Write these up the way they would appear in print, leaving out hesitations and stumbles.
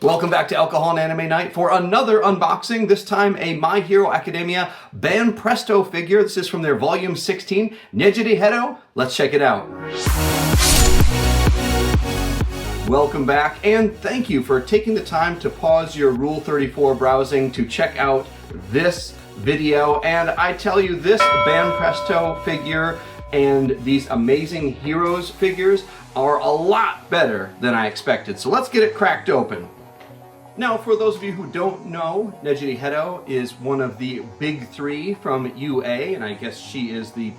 Welcome back to Alcohol and Anime Night for another unboxing, this time a My Hero Academia Banpresto figure. This is from their Volume 16, Nejire Hado. Let's check it out. Welcome back, and thank you for taking the time to pause your Rule 34 browsing to check out this video. And I tell you, this Banpresto figure and these amazing Heroes figures are a lot better than I expected. So let's get it cracked open. Now, for those of you who don't know, Nejire Hado is one of the big three from UA, and I guess she is the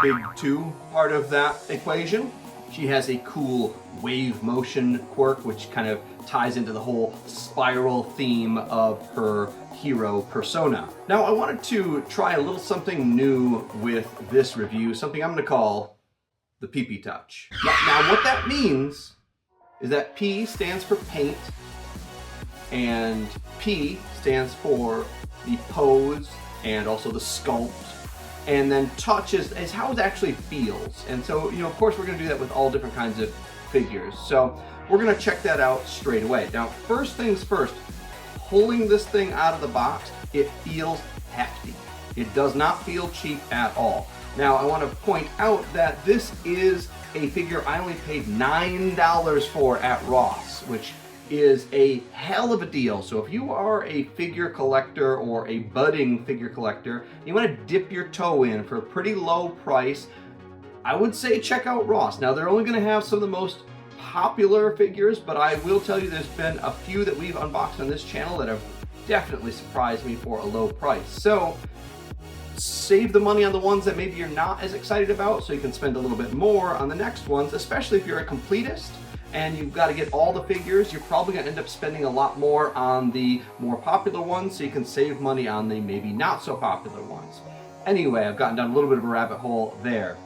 big two part of that equation. She has a cool wave motion quirk, which kind of ties into the whole spiral theme of her hero persona. Now, I wanted to try a little something new with this review, something I'm going to call the PP touch. Now, what that means is that P stands for paint, and P stands for the pose and also the sculpt, and then touch is how it actually feels. And so, of course, we're going to do that with all different kinds of figures. So we're going to check that out straight away. Now, first things first, pulling this thing out of the box, it feels hefty. It does not feel cheap at all. Now, I want to point out that this is a figure I only paid $9 for at Ross, which is a hell of a deal. So if you are a figure collector or a budding figure collector, you want to dip your toe in for a pretty low price, I would say check out Ross. Now, they're only going to have some of the most popular figures, but I will tell you there's been a few that we've unboxed on this channel that have definitely surprised me for a low price. So save the money on the ones that maybe you're not as excited about, so you can spend a little bit more on the next ones, especially if you're a completist and you've got to get all the figures. You're probably going to end up spending a lot more on the more popular ones, so you can save money on the maybe not so popular ones. Anyway, I've gotten down a little bit of a rabbit hole there.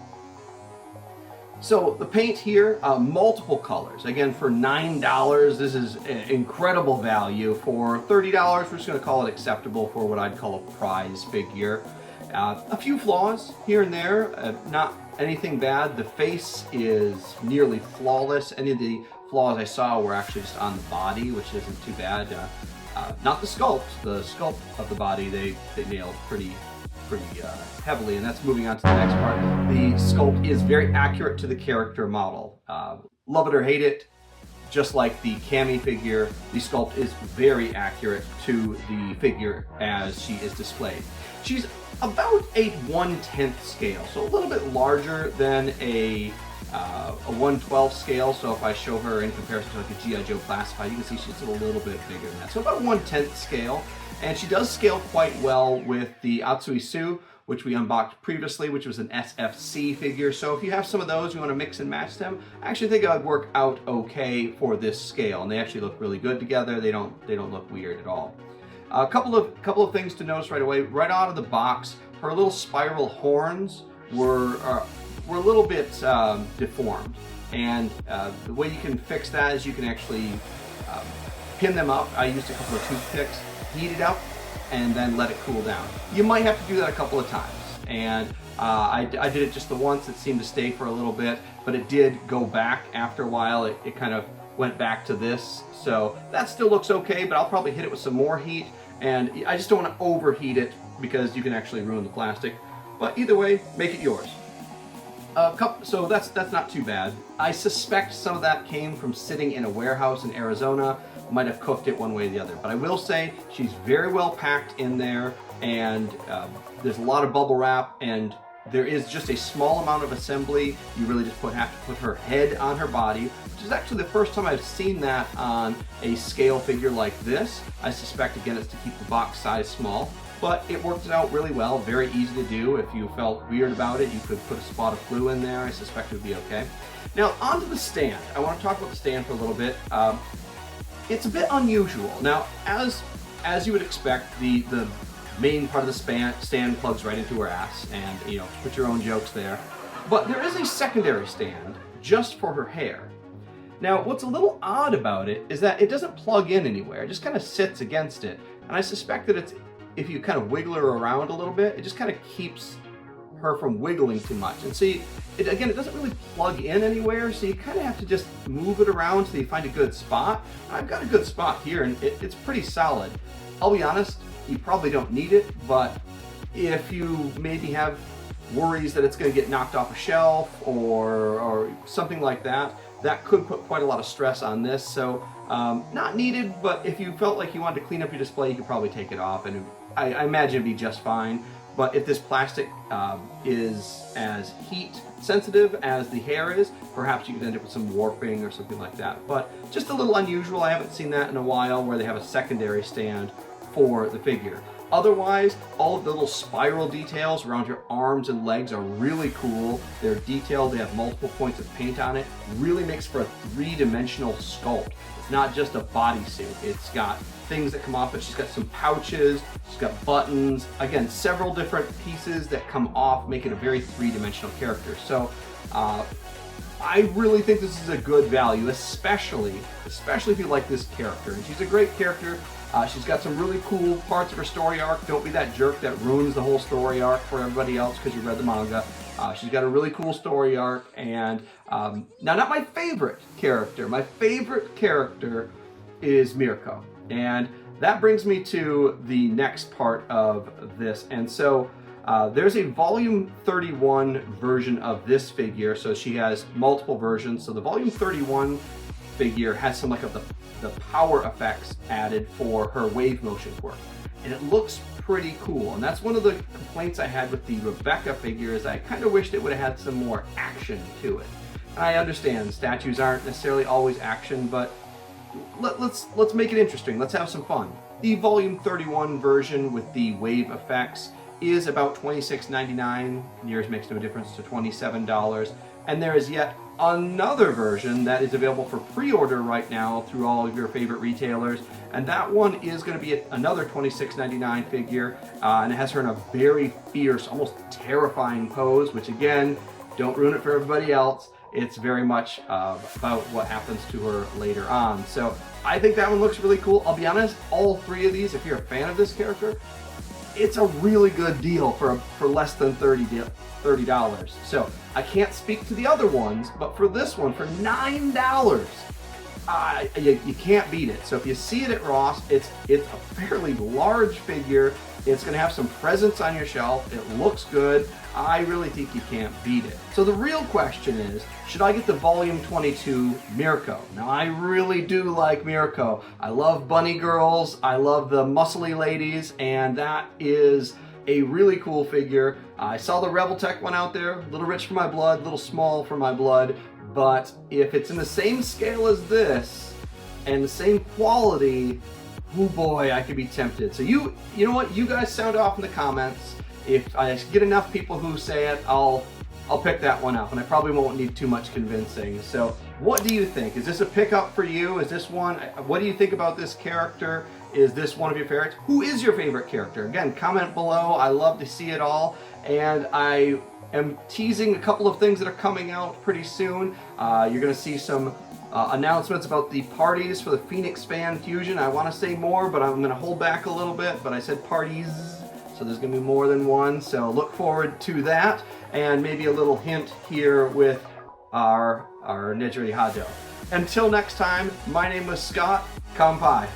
So the paint here, multiple colors. Again, for $9, this is an incredible value. For $30, we're just going to call it acceptable for what I'd call a prize figure. A few flaws here and there, not anything bad. The face is nearly flawless. Any of the flaws I saw were actually just on the body, which isn't too bad. Not the sculpt. The sculpt of the body they nailed pretty heavily, and that's moving on to the next part. The sculpt is very accurate to the character model. Love it or hate it, just like the Cammy figure, the sculpt is very accurate to the figure as she is displayed. She's about a 1/10 scale, so a little bit larger than a 1/12 scale. So if I show her in comparison to like a G.I. Joe Classified, you can see she's a little bit bigger than that. So about 1/10 scale, and she does scale quite well with the Atsui Su, which we unboxed previously, which was an SFC figure. So if you have some of those, you want to mix and match them, I actually think it would work out okay for this scale, and they actually look really good together. They don't look weird at all. A couple of things to notice right away. Right out of the box, her little spiral horns were a little bit deformed, and the way you can fix that is you can actually pin them up. I used a couple of toothpicks, heat it up, and then let it cool down. You might have to do that a couple of times, and I did it just the once. It seemed to stay for a little bit, but it did go back after a while. It kind of went back to this, so that still looks okay, but I'll probably hit it with some more heat, and I just don't want to overheat it because you can actually ruin the plastic. But either way, make it yours. So that's not too bad. I suspect some of that came from sitting in a warehouse in Arizona. Might have cooked it one way or the other, but I will say she's very well packed in there, and there's a lot of bubble wrap, and there is just a small amount of assembly. You really just have to put her head on her body, which is actually the first time I've seen that on a scale figure like this. I suspect, again, it's to keep the box size small, but it worked out really well. Very easy to do. If you felt weird about it, you could put a spot of glue in there. I suspect it would be okay. Now, onto the stand. I want to talk about the stand for a little bit. It's a bit unusual. Now, as you would expect, the main part of the stand plugs right into her ass, and put your own jokes there. But there is a secondary stand just for her hair. Now, what's a little odd about it is that it doesn't plug in anywhere. It just kind of sits against it, and I suspect that if you kind of wiggle her around a little bit, it just kind of keeps her from wiggling too much. And see, again, it doesn't really plug in anywhere, so you kind of have to just move it around till you find a good spot. I've got a good spot here, and it's pretty solid. I'll be honest, you probably don't need it, but if you maybe have worries that it's going to get knocked off a shelf or something like that, that could put quite a lot of stress on this. So not needed, but if you felt like you wanted to clean up your display, you could probably take it off, and I imagine it'd be just fine. But if this plastic is as heat sensitive as the hair is, perhaps you could end up with some warping or something like that. But just a little unusual. I haven't seen that in a while, where they have a secondary stand for the figure. Otherwise, all of the little spiral details around your arms and legs are really cool. They're detailed, they have multiple points of paint on it. Really makes for a three-dimensional sculpt. It's not just a bodysuit. It's got things that come off it. She's got some pouches, she's got buttons. Again, several different pieces that come off, make it a very three-dimensional character. So I really think this is a good value, especially if you like this character. And she's a great character. She's got some really cool parts of her story arc. Don't be that jerk that ruins the whole story arc for everybody else because you read the manga. She's got a really cool story arc, and now, not my favorite character. My favorite character is Mirko, and that brings me to the next part of this. And so there's a volume 31 version of this figure, so she has multiple versions. So the volume 31 figure has some of the power effects added for her wave motion quirk, and it looks pretty cool. And that's one of the complaints I had with the Rebecca figure, is I kind of wished it would have had some more action to it. And I understand statues aren't necessarily always action, but let's make it interesting. Let's have some fun. The volume 31 version with the wave effects is about $26.99. Yours makes no difference to $27. And there is yet another version that is available for pre-order right now through all of your favorite retailers, and that one is going to be another $26.99 figure, and it has her in a very fierce, almost terrifying pose, which again, don't ruin it for everybody else. It's very much about what happens to her later on. So I think that one looks really cool. I'll be honest, all three of these, if you're a fan of this character, it's a really good deal for less than $30. So I can't speak to the other ones, but for this one, for $9, you can't beat it. So if you see it at Ross, it's a fairly large figure. It's going to have some presence on your shelf. It looks good. I really think you can't beat it. So the real question is, should I get the volume 22 Mirko? Now, I really do like Mirko. I love bunny girls. I love the muscly ladies, and that is a really cool figure. I saw the Rebel Tech one out there, a little rich for my blood, a little small for my blood, but if it's in the same scale as this and the same quality, oh boy, I could be tempted. So you know what? You guys sound off in the comments. If I get enough people who say it, I'll pick that one up, and I probably won't need too much convincing. So what do you think? Is this a pickup for you? Is this one, what do you think about this character? Is this one of your favorites? Who is your favorite character? Again, comment below. I love to see it all. And I am teasing a couple of things that are coming out pretty soon. You're going to see some announcements about the parties for the Phoenix Fan Fusion. I want to say more, but I'm going to hold back a little bit. But I said parties, so there's going to be more than one. So look forward to that. And maybe a little hint here with our Nejire Hado. Until next time, my name was Scott. Kampai.